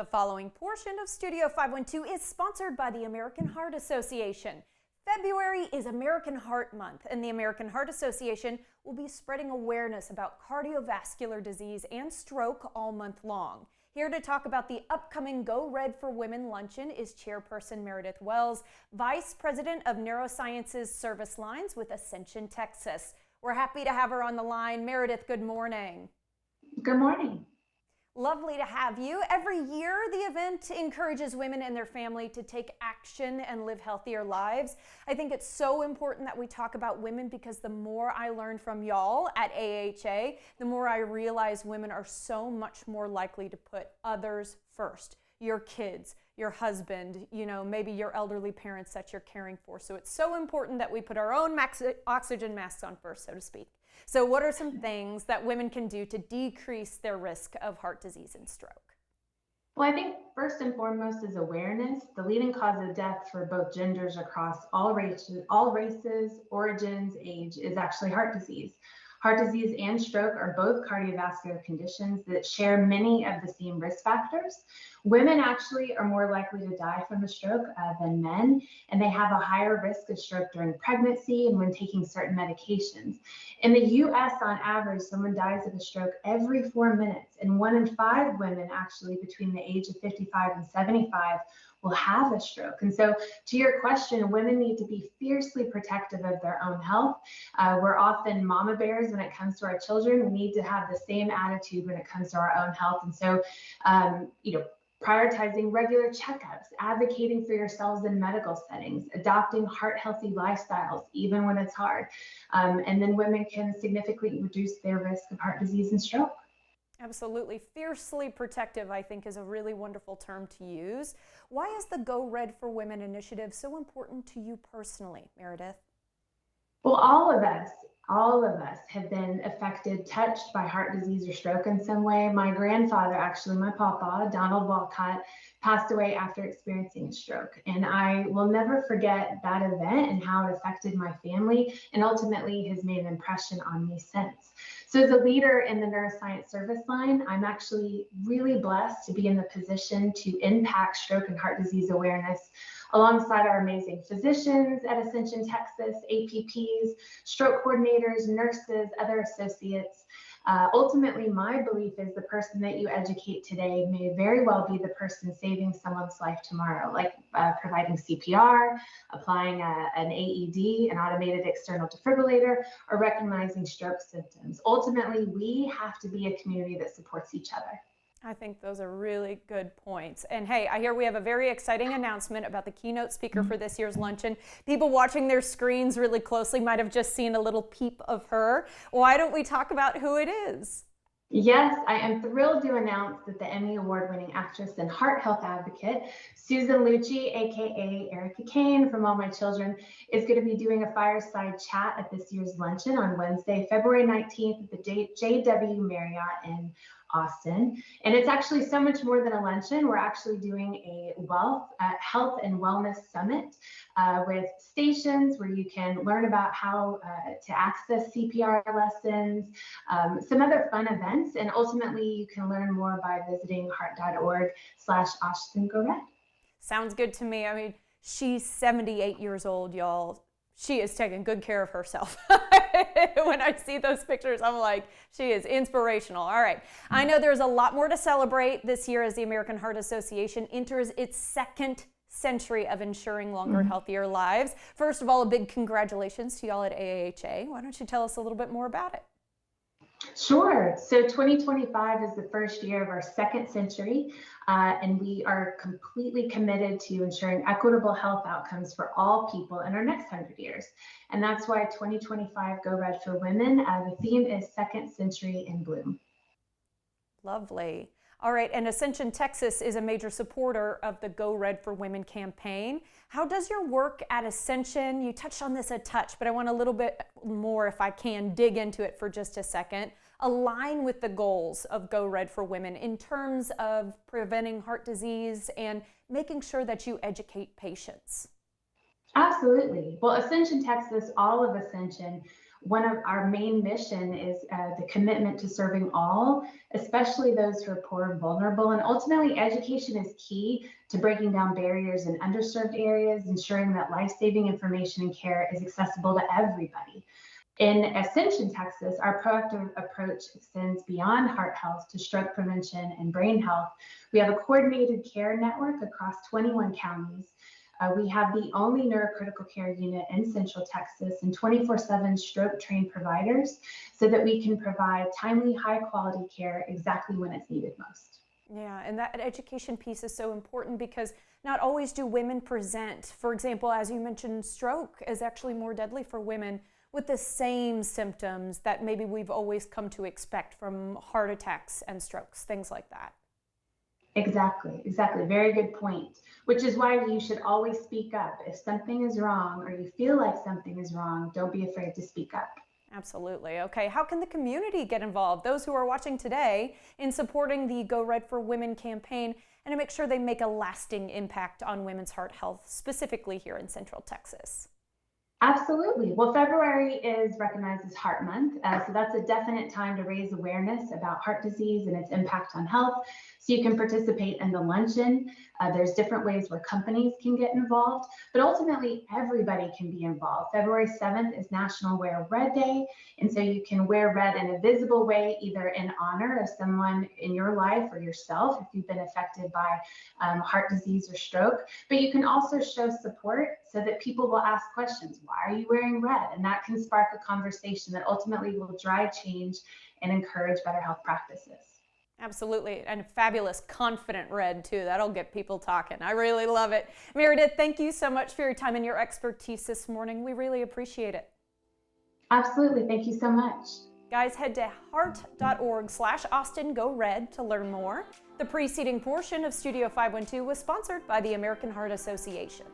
The following portion of Studio 512 is sponsored by the American Heart Association. February is American Heart Month, and the American Heart Association will be spreading awareness about cardiovascular disease and stroke all month long. Here to talk about the upcoming Go Red for Women Luncheon is Chairperson Meredith Wells, Vice President of Neurosciences Service Lines with Ascension, Texas. We're happy to have her on the line. Meredith, good morning. Good morning. Lovely to have you. Every year, the event encourages women and their family to take action and live healthier lives. I think it's so important that we talk about women because the more I learn from y'all at AHA, the more I realize women are so much more likely to put others first. Your kids, your husband, maybe your elderly parents that you're caring for. So it's so important that we put our own oxygen masks on first, so to speak. So what are some things that women can do to decrease their risk of heart disease and stroke? Well, I think first and foremost is awareness. The leading cause of death for both genders across all races, origins, age is actually heart disease. Heart disease and stroke are both cardiovascular conditions that share many of the same risk factors. Women actually are more likely to die from a stroke than men, and they have a higher risk of stroke during pregnancy and when taking certain medications. In the US, on average, someone dies of a stroke every 4 minutes, and 1 in 5 women actually between the age of 55 and 75 will have a stroke. And so to your question, women need to be fiercely protective of their own health. We're often mama bears when it comes to our children. We need to have the same attitude when it comes to our own health. And so, prioritizing regular checkups, advocating for yourselves in medical settings, adopting heart-healthy lifestyles, even when it's hard. And then women can significantly reduce their risk of heart disease and stroke. Absolutely. Fiercely protective, I think, is a really wonderful term to use. Why is the Go Red for Women initiative so important to you personally, Meredith? Well, all of us have been affected, touched by heart disease or stroke in some way. My grandfather, actually, my papa, Donald Walcott, passed away after experiencing a stroke. And I will never forget that event and how it affected my family, and ultimately has made an impression on me since. So as a leader in the neuroscience service line, I'm actually really blessed to be in the position to impact stroke and heart disease awareness alongside our amazing physicians at Ascension, Texas, APPs, stroke coordinators, nurses, other associates. Ultimately, my belief is the person that you educate today may very well be the person saving someone's life tomorrow, like providing CPR, applying an AED, an automated external defibrillator, or recognizing stroke symptoms. Ultimately, we have to be a community that supports each other. I think those are really good points. And hey, I hear we have a very exciting announcement about the keynote speaker for this year's luncheon. People watching their screens really closely might have just seen a little peep of her. Why don't we talk about who it is? Yes, I am thrilled to announce that the Emmy Award-winning actress and heart health advocate, Susan Lucci, aka Erica Kane from All My Children, is going to be doing a fireside chat at this year's luncheon on Wednesday, February 19th at the JW Marriott in Austin. And it's actually so much more than a luncheon. We're actually doing a health and wellness summit with stations where you can learn about how to access CPR lessons, some other fun events, and ultimately you can learn more by visiting heart.org/AustinGoRed. Sounds good to me. I mean, she's 78 years old, y'all. She is taking good care of herself. When I see those pictures, I'm like, she is inspirational. All right. I know there's a lot more to celebrate this year as the American Heart Association enters its second century of ensuring longer, healthier lives. First of all, a big congratulations to y'all at AHA. Why don't you tell us a little bit more about it? Sure. So 2025 is the first year of our second century, and we are completely committed to ensuring equitable health outcomes for all people in our next 100 years. And that's why 2025 Go Red for Women, the theme is Second Century in Bloom. Lovely. All right, and Ascension, Texas is a major supporter of the Go Red for Women campaign. How does your work at Ascension, you touched on this a touch, but I want a little bit more, if I can, dig into it for just a second, align with the goals of Go Red for Women in terms of preventing heart disease and making sure that you educate patients? Absolutely. Well, Ascension, Texas, all of Ascension, One of our main mission is the commitment to serving all, especially those who are poor and vulnerable. And ultimately, education is key to breaking down barriers in underserved areas, ensuring that life-saving information and care is accessible to everybody. In Ascension, Texas, our proactive approach extends beyond heart health to stroke prevention and brain health. We have a coordinated care network across 21 counties. We have the only neurocritical care unit in Central Texas and 24/7 stroke trained providers so that we can provide timely, high quality care exactly when it's needed most. Yeah, and that education piece is so important because not always do women present. For example, as you mentioned, stroke is actually more deadly for women with the same symptoms that maybe we've always come to expect from heart attacks and strokes, things like that. Exactly, exactly. Very good point. Which is why you should always speak up. If something is wrong or you feel like something is wrong, don't be afraid to speak up. Absolutely. Okay, how can the community get involved, those who are watching today, in supporting the Go Red for Women campaign and to make sure they make a lasting impact on women's heart health, specifically here in Central Texas? Absolutely. Well, February is recognized as Heart Month. So that's a definite time to raise awareness about heart disease and its impact on health. So you can participate in the luncheon. There's different ways where companies can get involved, but ultimately everybody can be involved. February 7th is National Wear Red Day. And so you can wear red in a visible way, either in honor of someone in your life or yourself if you've been affected by heart disease or stroke. But you can also show support so that people will ask questions. Why are you wearing red? And that can spark a conversation that ultimately will drive change and encourage better health practices. Absolutely, and fabulous, confident red too. That'll get people talking. I really love it. Meredith, thank you so much for your time and your expertise this morning. We really appreciate it. Absolutely, thank you so much. Guys, head to heart.org/AustinGoRed to learn more. The preceding portion of Studio 512 was sponsored by the American Heart Association.